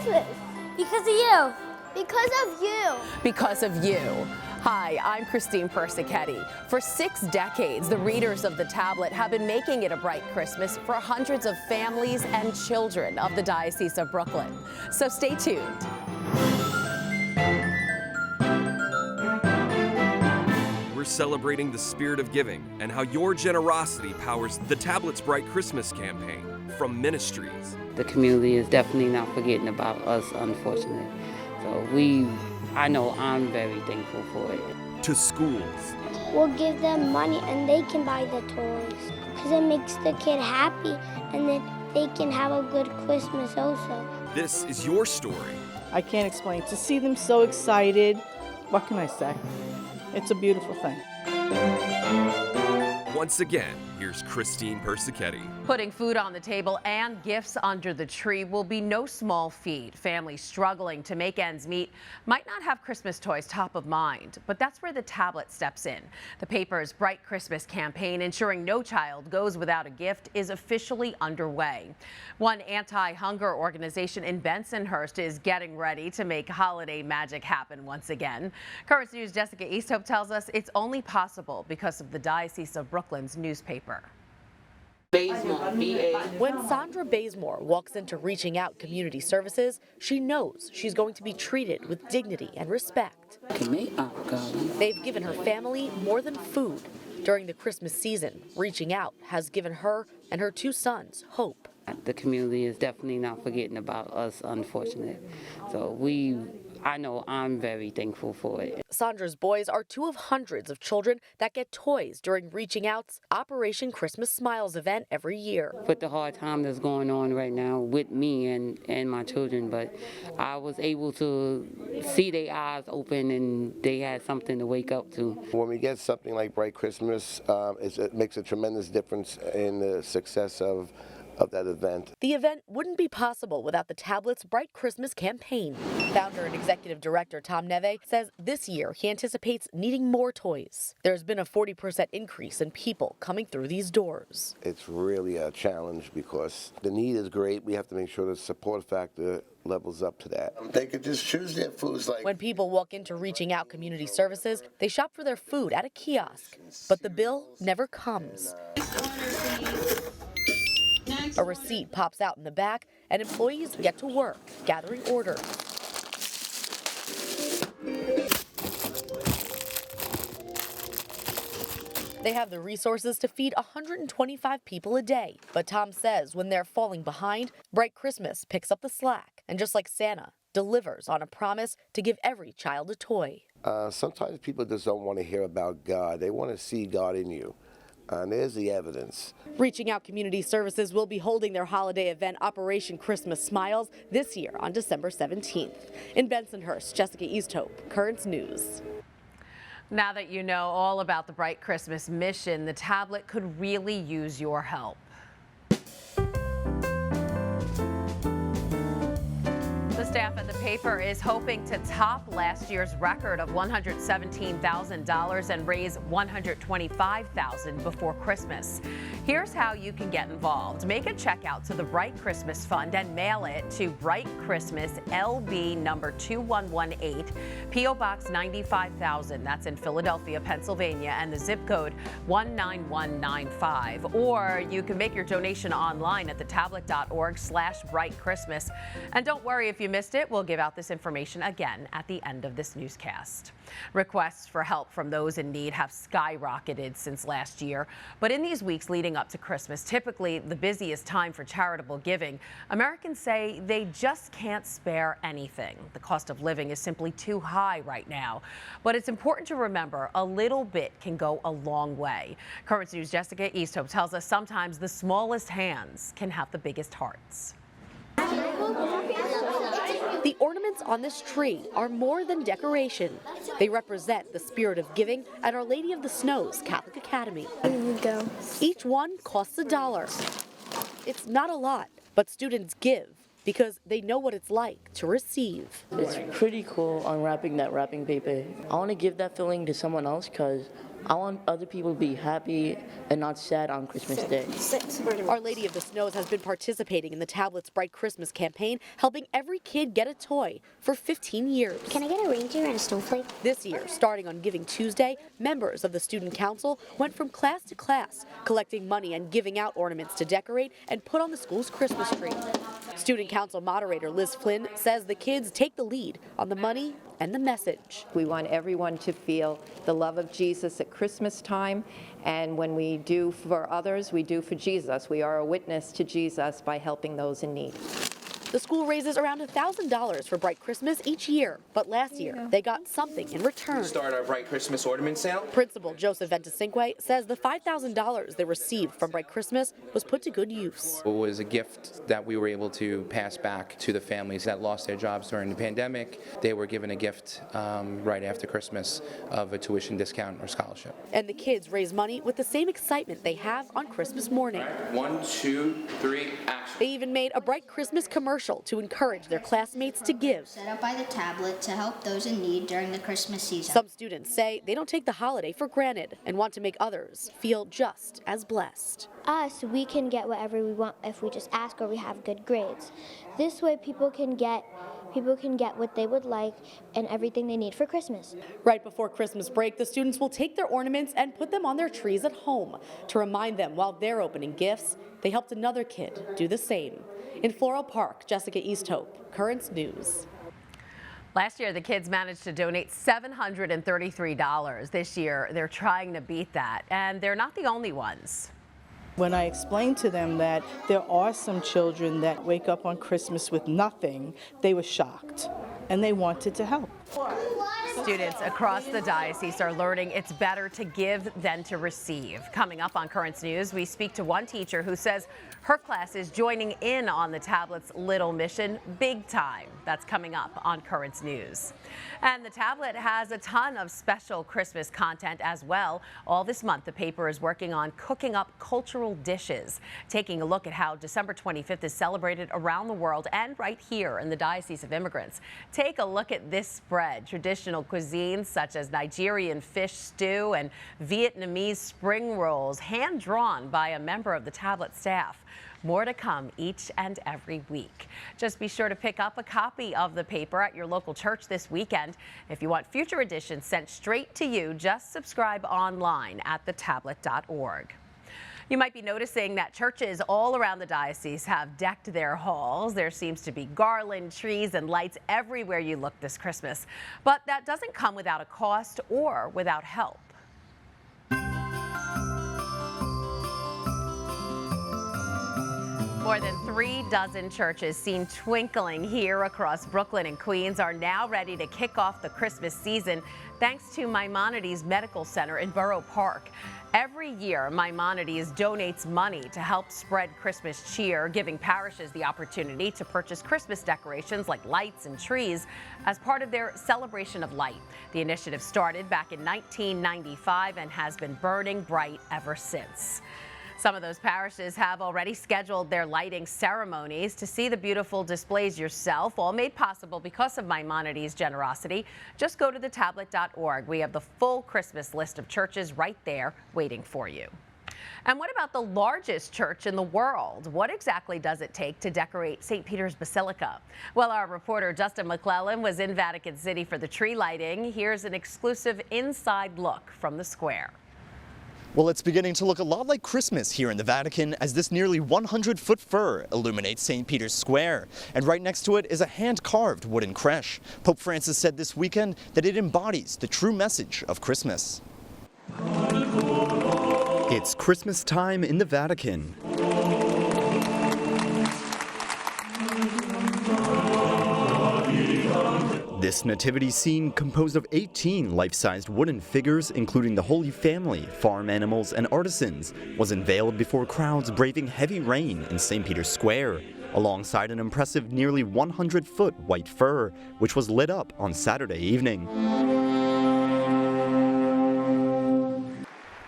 Christmas. Because of you. Because of you. Because of you. Hi, I'm Christine Persichetti. For 6 decades, the readers of the tablet have been making it a bright Christmas for hundreds of families and children of the Diocese of Brooklyn. So stay tuned. We're celebrating the spirit of giving and how your generosity powers the Tablet's Bright Christmas campaign from Ministries. The community is definitely not forgetting about us, unfortunately. So I know I'm very thankful for it. To schools. We'll give them money and they can buy the toys because it makes the kid happy and then they can have a good Christmas also. This is your story. I can't explain. To see them so excited, what can I say? It's a beautiful thing. Once again, here's Christine Persichetti. Putting food on the table and gifts under the tree will be no small feat. Families struggling to make ends meet might not have Christmas toys top of mind, but that's where the tablet steps in. The paper's Bright Christmas campaign, ensuring no child goes without a gift, is officially underway. One anti-hunger organization in Bensonhurst is getting ready to make holiday magic happen once again. Currents News' Jessica Easthope tells us it's only possible because of the Diocese of Brooklyn's newspaper. When Sandra Bazemore walks into Reaching Out Community Services, she knows she's going to be treated with dignity and respect. They've given her family more than food. During the Christmas season, Reaching Out has given her and her 2 sons hope. The community is definitely not forgetting about us, unfortunately. So I know I'm very thankful for it. Sandra's boys are 2 of hundreds of children that get toys during Reaching Out's Operation Christmas Smiles event every year. With the hard time that's going on right now with me and my children, but I was able to see their eyes open and they had something to wake up to. When we get something like Bright Christmas, it makes a tremendous difference in the success of that event. The event wouldn't be possible without the tablet's Bright Christmas campaign. Founder and executive director Tom Neve says this year he anticipates needing more toys. There's been a 40% increase in people coming through these doors. It's really a challenge because the need is great. We have to make sure the support factor levels up to that. They could just choose their foods like... When people walk into Reaching Out Community Services, they shop for their food at a kiosk, but the bill never comes. A receipt pops out in the back, and employees get to work, gathering orders. They have the resources to feed 125 people a day. But Tom says when they're falling behind, Bright Christmas picks up the slack. And just like Santa, delivers on a promise to give every child a toy. Sometimes people just don't want to hear about God. They want to see God in you. And there's the evidence. Reaching Out Community Services will be holding their holiday event Operation Christmas Smiles this year on December 17th. In Bensonhurst, Jessica Easthope, Currents News. Now that you know all about the Bright Christmas mission, the tablet could really use your help. The staff at the paper is hoping to top last year's record of $117,000 and raise $125,000 before Christmas. Here's how you can get involved. Make a check out to the Bright Christmas Fund and mail it to Bright Christmas LB number 2118, P.O. Box 95,000. That's in Philadelphia, Pennsylvania, and the zip code 19195. Or you can make your donation online at thetablet.org/brightchristmas. And don't worry if you missed it, we'll give out this information again at the end of this newscast. Requests for help from those in need have skyrocketed since last year, but in these weeks leading up to Christmas, typically the busiest time for charitable giving, Americans say they just can't spare anything. The cost of living is simply too high right now, but it's important to remember a little bit can go a long way. Currents News' Jessica Easthope tells us sometimes the smallest hands can have the biggest hearts. The ornaments on this tree are more than decoration. They represent the spirit of giving at Our Lady of the Snows Catholic Academy. Here we go. Each one costs $1. It's not a lot, but students give because they know what it's like to receive. It's pretty cool unwrapping that wrapping paper. I want to give that feeling to someone else because I want other people to be happy and not sad on Christmas Day. Our Lady of the Snows has been participating in the Tablets Bright Christmas campaign, helping every kid get a toy for 15 years. Can I get a reindeer and a snowflake? This year, starting on Giving Tuesday, members of the Student Council went from class to class, collecting money and giving out ornaments to decorate and put on the school's Christmas tree. Student Council moderator Liz Flynn says the kids take the lead on the money and the message. We want everyone to feel the love of Jesus at Christmas time, and when we do for others, we do for Jesus. We are a witness to Jesus by helping those in need. The school raises around $1,000 for Bright Christmas each year, but last year they got something in return. Start our Bright Christmas ornament sale. Principal Joseph Ventacinque says the $5,000 they received from Bright Christmas was put to good use. It was a gift that we were able to pass back to the families that lost their jobs during the pandemic. They were given a gift right after Christmas of a tuition discount or scholarship. And the kids raise money with the same excitement they have on Christmas morning. 1, 2, 3, action. They even made a Bright Christmas commercial to encourage their classmates to give. Set up by the tablet to help those in need during the Christmas season. Some students say they don't take the holiday for granted and want to make others feel just as blessed. Us, we can get whatever we want if we just ask or we have good grades. This way people can get what they would like and everything they need for Christmas. Right before Christmas break, the students will take their ornaments and put them on their trees at home to remind them while they're opening gifts, they helped another kid do the same. In Floral Park, Jessica Easthope, Currents News. Last year, the kids managed to donate $733. This year, they're trying to beat that, and they're not the only ones. When I explained to them that there are some children that wake up on Christmas with nothing, they were shocked, and they wanted to help. Students across the diocese are learning it's better to give than to receive. Coming up on Currents News, we speak to one teacher who says her class is joining in on the Tablet's Little Mission big time. That's coming up on Currents News. And the Tablet has a ton of special Christmas content as well. All this month, the paper is working on cooking up cultural dishes, taking a look at how December 25th is celebrated around the world and right here in the Diocese of Immigrants. Take a look at this spread. Traditional cuisines such as Nigerian fish stew and Vietnamese spring rolls, hand-drawn by a member of the Tablet staff. More to come each and every week. Just be sure to pick up a copy of the paper at your local church this weekend. If you want future editions sent straight to you, just subscribe online at thetablet.org. You might be noticing that churches all around the diocese have decked their halls. There seems to be garland, trees, and lights everywhere you look this Christmas. But that doesn't come without a cost or without help. More than 36 churches seen twinkling here across Brooklyn and Queens are now ready to kick off the Christmas season thanks to Maimonides Medical Center in Borough Park. Every year, Maimonides donates money to help spread Christmas cheer, giving parishes the opportunity to purchase Christmas decorations like lights and trees as part of their celebration of light. The initiative started back in 1995 and has been burning bright ever since. Some of those parishes have already scheduled their lighting ceremonies. To see the beautiful displays yourself, all made possible because of Maimonides' generosity, just go to thetablet.org. We have the full Christmas list of churches right there waiting for you. And what about the largest church in the world? What exactly does it take to decorate St. Peter's Basilica? Well, our reporter Justin McClellan was in Vatican City for the tree lighting. Here's an exclusive inside look from the square. Well, it's beginning to look a lot like Christmas here in the Vatican as this nearly 100-foot fir illuminates St. Peter's Square. And right next to it is a hand-carved wooden creche. Pope Francis said this weekend that it embodies the true message of Christmas. It's Christmas time in the Vatican. This nativity scene, composed of 18 life-sized wooden figures, including the Holy Family, farm animals, and artisans, was unveiled before crowds braving heavy rain in St. Peter's Square, alongside an impressive nearly 100-foot white fir, which was lit up on Saturday evening.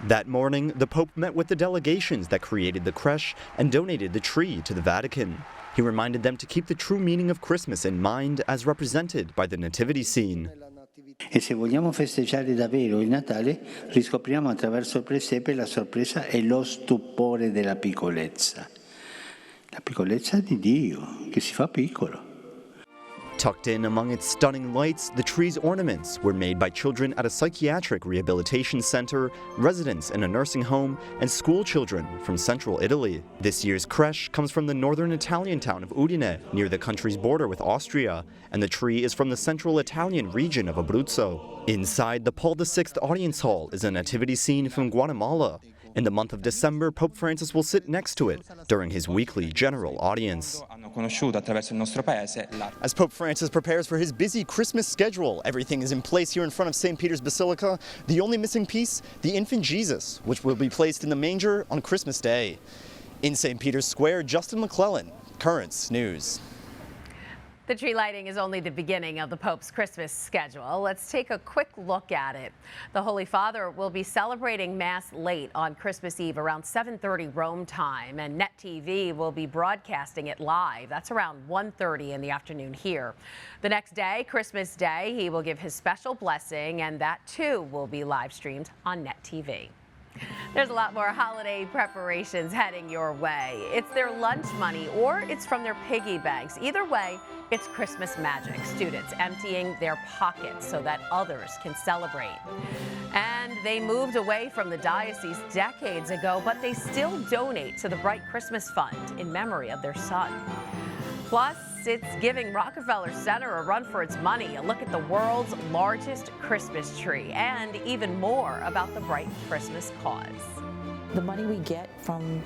That morning, the Pope met with the delegations that created the creche and donated the tree to the Vatican. He reminded them to keep the true meaning of Christmas in mind as represented by the nativity scene. E se vogliamo festeggiare davvero il Natale, riscopriamo attraverso il presepe la sorpresa e lo stupore della piccolezza. La piccolezza di Dio, che si fa piccolo. Tucked in among its stunning lights, the tree's ornaments were made by children at a psychiatric rehabilitation center, residents in a nursing home, and school children from central Italy. This year's creche comes from the northern Italian town of Udine, near the country's border with Austria, and the tree is from the central Italian region of Abruzzo. Inside the Paul VI audience hall is a nativity scene from Guatemala. In the month of December, Pope Francis will sit next to it during his weekly general audience. As Pope Francis prepares for his busy Christmas schedule, everything is in place here in front of St. Peter's Basilica. The only missing piece, the infant Jesus, which will be placed in the manger on Christmas Day. In St. Peter's Square, Justin McClellan, Currents News. The tree lighting is only the beginning of the Pope's Christmas schedule. Let's take a quick look at it. The Holy Father will be celebrating Mass late on Christmas Eve around 7:30 Rome time, and Net TV will be broadcasting it live. That's around 1:30 in the afternoon here. The next day, Christmas Day, he will give his special blessing, and that too will be live streamed on Net TV. There's a lot more holiday preparations heading your way. It's their lunch money or it's from their piggy banks. Either way, it's Christmas magic. Students emptying their pockets so that others can celebrate. And they moved away from the diocese decades ago, but they still donate to the Bright Christmas Fund in memory of their son. Plus, it's giving Rockefeller Center a run for its money. A look at the world's largest Christmas tree and even more about the Bright Christmas cause. The money we get from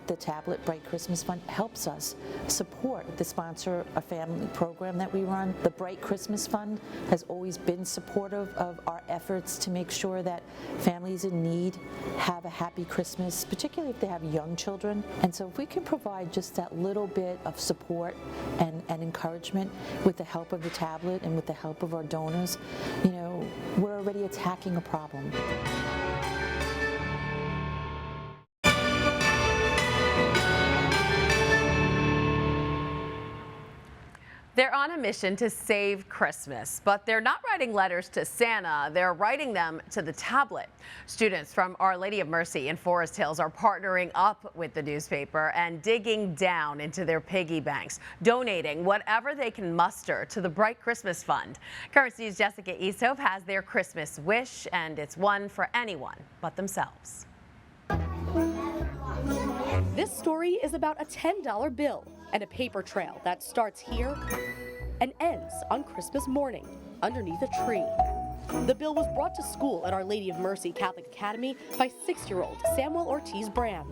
the Tablet Bright Christmas Fund helps us support the Sponsor a Family program that we run. The Bright Christmas Fund has always been supportive of our efforts to make sure that families in need have a happy Christmas, particularly if they have young children. And so if we can provide just that little bit of support and encouragement with the help of the Tablet and with the help of our donors, you know, we're already attacking a problem. They're on a mission to save Christmas, but they're not writing letters to Santa. They're writing them to the Tablet. Students from Our Lady of Mercy in Forest Hills are partnering up with the newspaper and digging down into their piggy banks, donating whatever they can muster to the Bright Christmas Fund. Currents News' Jessica Easthope has their Christmas wish, and it's one for anyone but themselves. This story is about a $10 bill and a paper trail that starts here and ends on Christmas morning underneath a tree. The bill was brought to school at Our Lady of Mercy Catholic Academy by 6-year-old Samuel Ortiz Bram.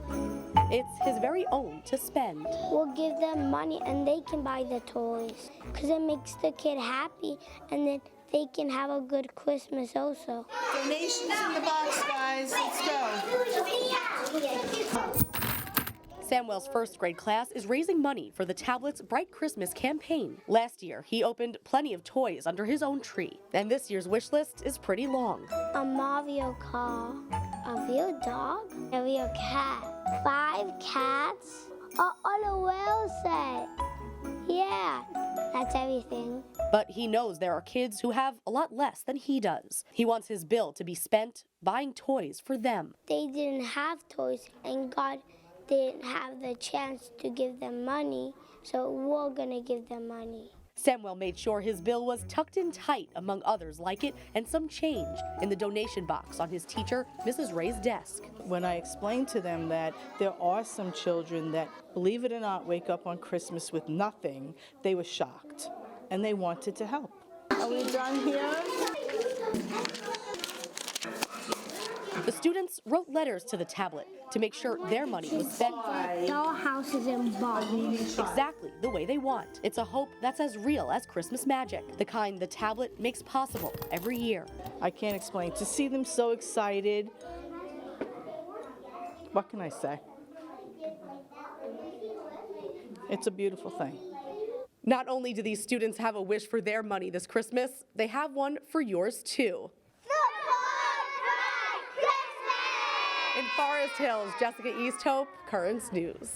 It's his very own to spend. We'll give them money and they can buy the toys because it makes the kid happy, and then they can have a good Christmas also. Donations in the box, guys. Let's go. Samuel's first grade class is raising money for the Tablet's Bright Christmas campaign. Last year, he opened plenty of toys under his own tree, and this year's wish list is pretty long. A Mario car, a real dog, a real cat, 5 cats, on a whale set. Yeah, that's everything. But he knows there are kids who have a lot less than he does. He wants his bill to be spent buying toys for them. They didn't have toys, and God didn't have the chance to give them money, so we're gonna give them money. Samuel made sure his bill was tucked in tight among others like it, and some change in the donation box on his teacher, Mrs. Ray's desk. When I explained to them that there are some children that, believe it or not, wake up on Christmas with nothing, they were shocked, and they wanted to help. Are we done here? The students wrote letters to the Tablet to make sure their money was spent Dollhouses and Barbie. exactly the way they want. It's a hope that's as real as Christmas magic, the kind the Tablet makes possible every year. I can't explain. To see them so excited, what can I say? It's a beautiful thing. Not only do these students have a wish for their money this Christmas, they have one for yours too. In Forest Hills, Jessica Easthope, Currents News.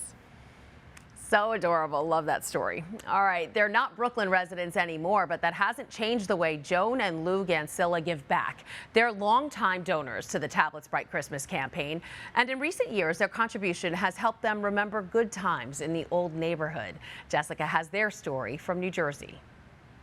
So adorable. Love that story. All right, they're not Brooklyn residents anymore, but that hasn't changed the way Joan and Lou Gansilla give back. They're longtime donors to the Tablets Bright Christmas campaign, and in recent years, their contribution has helped them remember good times in the old neighborhood. Jessica has their story from New Jersey.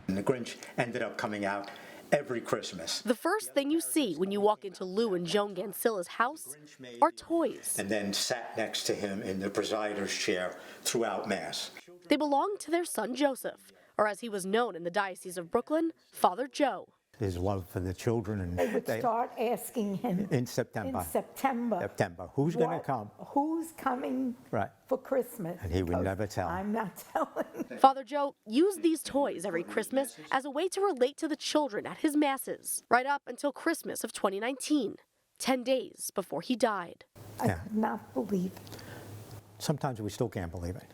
And the Grinch ended up coming out every Christmas. The first thing you see when you walk into Lou and Joan Gansilla's house are toys. And then sat next to him in the presider's chair throughout Mass. They belong to their son Joseph, or as he was known in the Diocese of Brooklyn, Father Joe. His love for the children. And they would start asking him in September. Who's going to come? Who's coming for Christmas? And he would never tell. I'm not telling. Father Joe used these toys every Christmas as a way to relate to the children at his masses, right up until Christmas of 2019, 10 days before he died. I could not believe it. Sometimes we still can't believe it.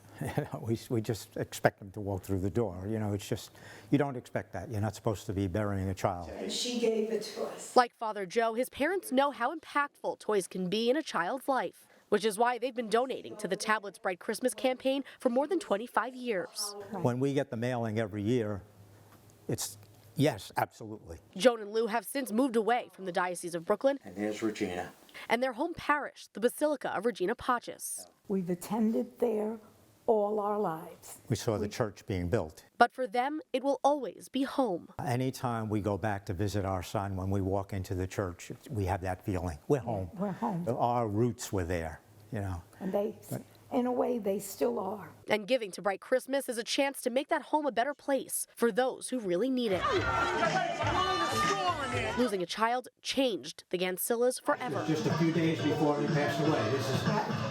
We just expect them to walk through the door. You know, it's just, you don't expect that. You're not supposed to be burying a child. She gave it to us. Like Father Joe, his parents know how impactful toys can be in a child's life, which is why they've been donating to the Tablets Bright Christmas campaign for more than 25 years. When we get the mailing every year, it's, yes, absolutely. Joan and Lou have since moved away from the Diocese of Brooklyn. And there's Regina. And their home parish, the Basilica of Regina Pacis. We've attended there all our lives. We saw the church being built. But for them, it will always be home. Anytime we go back to visit our son, when we walk into the church, we have that feeling. We're home. We're home. Our roots were there, you know. And they, in a way, they still are. And giving to Bright Christmas is a chance to make that home a better place for those who really need it. Losing a child changed the Gansillas forever. Just a few days before he passed away. This is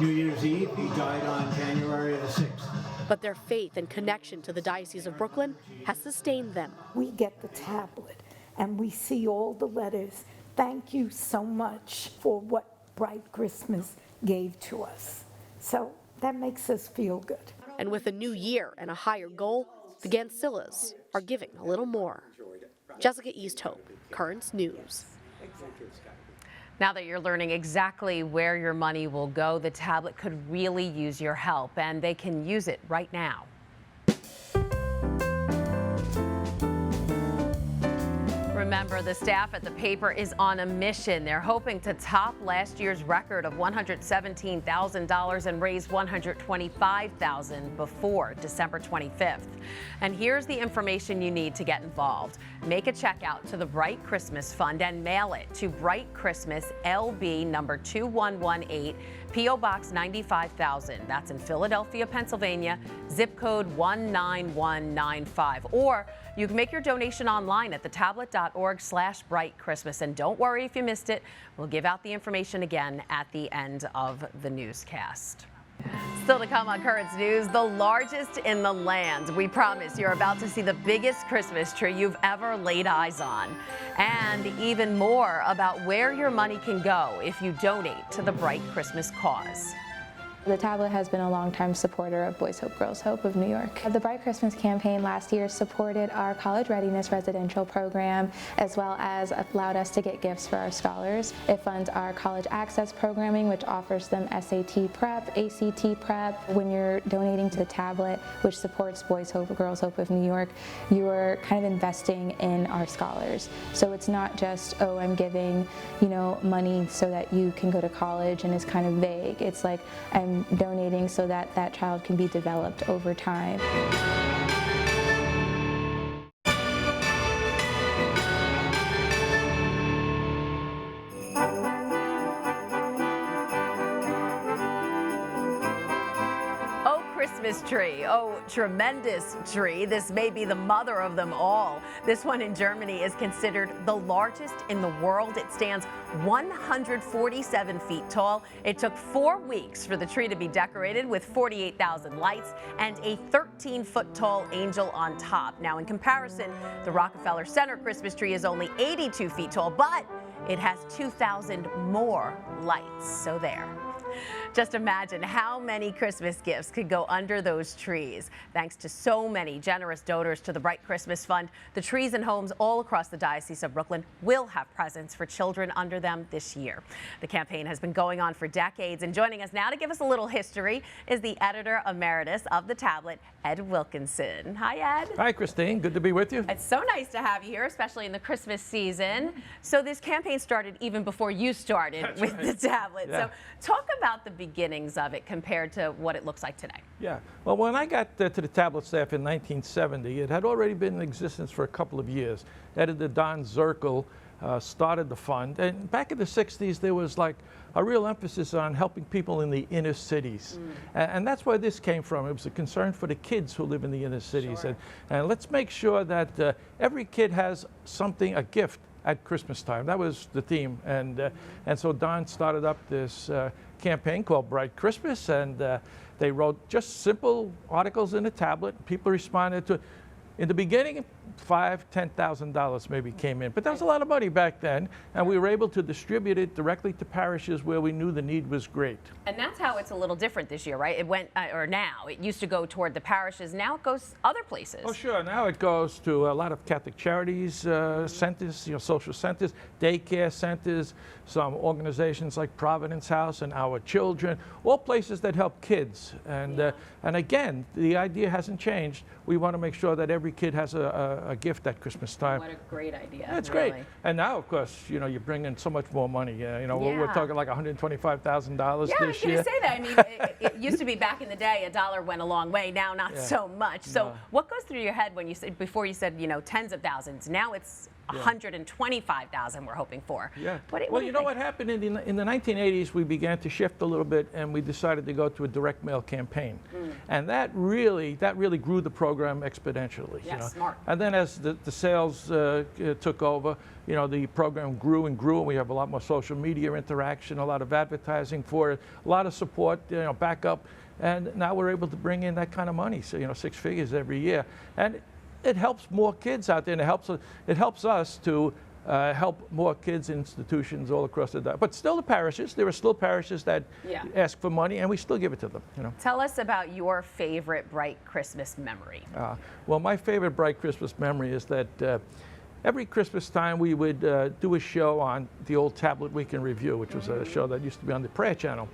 New Year's Eve. He died on January the 6th. But their faith and connection to the Diocese of Brooklyn has sustained them. We get the tablet and we see all the letters. Thank you so much for what Bright Christmas gave to us. So that makes us feel good. And with a new year and a higher goal, the Gansillas are giving a little more. Jessica Easthope, Currents News. Now that you're learning exactly where your money will go, the tablet could really use your help, and they can use it right now. Remember, the staff at the paper is on a mission. They're hoping to top last year's record of $117,000 and raise $125,000 before December 25th. And here's the information you need to get involved. Make a check out to the Bright Christmas Fund and mail it to Bright Christmas, LB number 2118, P.O. Box 95,000. That's in Philadelphia, Pennsylvania, zip code 19195. Or you can make your donation online at thetablet.org/brightchristmas. And don't worry if you missed it. We'll give out the information again at the end of the newscast. Still to come on Currents News, the largest in the land. We promise you're about to see the biggest Christmas tree you've ever laid eyes on. And even more about where your money can go if you donate to the Bright Christmas cause. The tablet has been a longtime supporter of Boys Hope, Girls Hope of New York. The Bright Christmas campaign last year supported our college readiness residential program, as well as allowed us to get gifts for our scholars. It funds our college access programming, which offers them SAT prep, ACT prep. When you're donating to the tablet, which supports Boys Hope, Girls Hope of New York, you're kind of investing in our scholars. So it's not just, oh, I'm giving, money so that you can go to college, and it's kind of vague. It's like, I'm donating so that that child can be developed over time. Christmas tree. Oh, tremendous tree. This may be the mother of them all. This one in Germany is considered the largest in the world. It stands 147 feet tall. It took 4 weeks for the tree to be decorated with 48,000 lights and a 13-foot tall angel on top. Now, in comparison, the Rockefeller Center Christmas tree is only 82 feet tall, but it has 2,000 more lights. So there. Just imagine how many Christmas gifts could go under those trees. Thanks to so many generous donors to the Bright Christmas Fund, the trees and homes all across the Diocese of Brooklyn will have presents for children under them this year. The campaign has been going on for decades, and joining us now to give us a little history is the editor emeritus of the Tablet, Ed Wilkinson. Hi, Ed. Hi, Christine. Good to be with you. It's so nice to have you here, especially in the Christmas season. So this campaign started even before you started with the Tablet. Yeah. So talk about the beginnings of it compared to what it looks like today. Yeah. Well, when I got to the Tablet staff in 1970, it had already been in existence for a couple of years. Editor Don Zirkel started the fund. And back in the 60s, there was like a real emphasis on helping people in the inner cities. And that's where this came from. It was a concern for the kids who live in the inner cities. Sure. And let's make sure that every kid has something, a gift at Christmas time. That was the theme. And so Don started up this campaign called Bright Christmas, and they wrote just simple articles in the Tablet. People responded to it. In the beginning, $5,000, $10,000 maybe came in, but that was a lot of money back then, and we were able to distribute it directly to parishes where we knew the need was great. And that's how it's a little different this year, right? It went, or now, it used to go toward the parishes. Now it goes other places. Oh, sure. Now it goes to a lot of Catholic Charities centers, social centers, daycare centers, some organizations like Providence House and Our Children, all places that help kids. And again, the idea hasn't changed. We want to make sure that every kid has a gift at Christmas time. What a great idea. That's really great. And now, of course, you bring in so much more money. We're talking like $125,000 Yeah, I was this going year. to say that. I mean, it used to be back in the day, $1 went a long way. Now, not so much. So what goes through your head when you said, before you said, tens of thousands? Now it's 125,000 we're hoping for. Yeah. What you know what happened in the 1980s? We began to shift a little bit, and we decided to go to a direct mail campaign, and that really grew the program exponentially. Smart. And then as the sales took over, the program grew and grew, and we have a lot more social media interaction, a lot of advertising for it, a lot of support, backup, and now we're able to bring in that kind of money. So 6 figures every year, and it helps more kids out there, and it helps us to help more kids in institutions all across the diocese. But still the parishes, there are still parishes that ask for money, and we still give it to them. Tell us about your favorite Bright Christmas memory. Well, my favorite Bright Christmas memory is that every Christmas time we would do a show on the old Tablet Week in Review, which was a show that used to be on the Prayer Channel.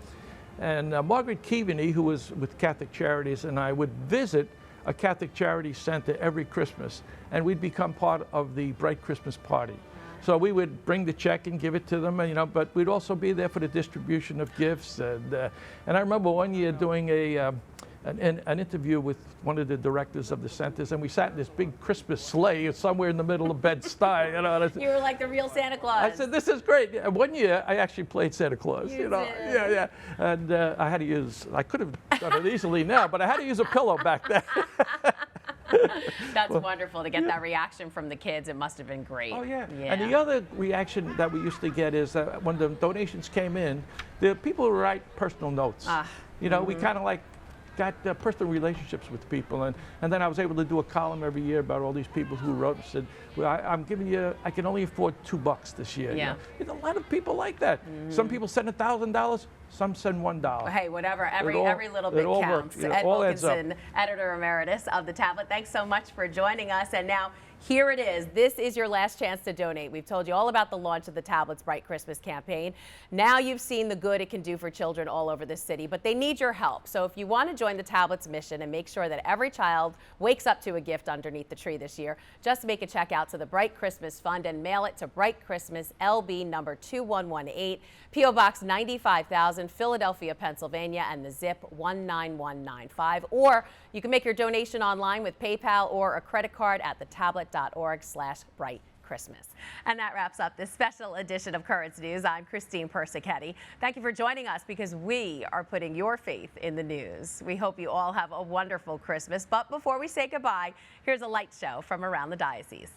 And Margaret Keaveney, who was with Catholic Charities, and I would visit a Catholic Charity Center every Christmas, and we'd become part of the Bright Christmas Party. So we would bring the check and give it to them, but we'd also be there for the distribution of gifts. And I remember one year doing an interview with one of the directors of the centers, and we sat in this big Christmas sleigh somewhere in the middle of Bed-Stuy. You were like the real Santa Claus. I said, this is great. And one year, I actually played Santa Claus. Yeah. And I had to use, I could have done it easily now, but I had to use a pillow back then. That's wonderful to get that reaction from the kids. It must have been great. Oh, yeah. And the other reaction that we used to get is that when the donations came in, the people would write personal notes. We kind of like got personal relationships with people, and then I was able to do a column every year about all these people who wrote and said, well, I'm giving you, I can only afford $2 this year. Yeah. There's a lot of people like that. Some people send $1,000, some send $1. Hey, whatever, every little bit counts. Ed Wilkinson, editor emeritus of the Tablet, thanks so much for joining us. And now, here it is. This is your last chance to donate. We've told you all about the launch of the Tablet's Bright Christmas campaign. Now you've seen the good it can do for children all over the city, but they need your help. So if you want to join the Tablet's mission and make sure that every child wakes up to a gift underneath the tree this year, just make a check out to the Bright Christmas Fund and mail it to Bright Christmas, LB number 2118, P.O. Box 95,000, Philadelphia, Pennsylvania, and the zip 19195. Or you can make your donation online with PayPal or a credit card at thetablet.org/brightchristmas. And that wraps up this special edition of Currents News. I'm Christine Persichetti. Thank you for joining us, because we are putting your faith in the news. We hope you all have a wonderful Christmas. But before we say goodbye, here's a light show from around the diocese.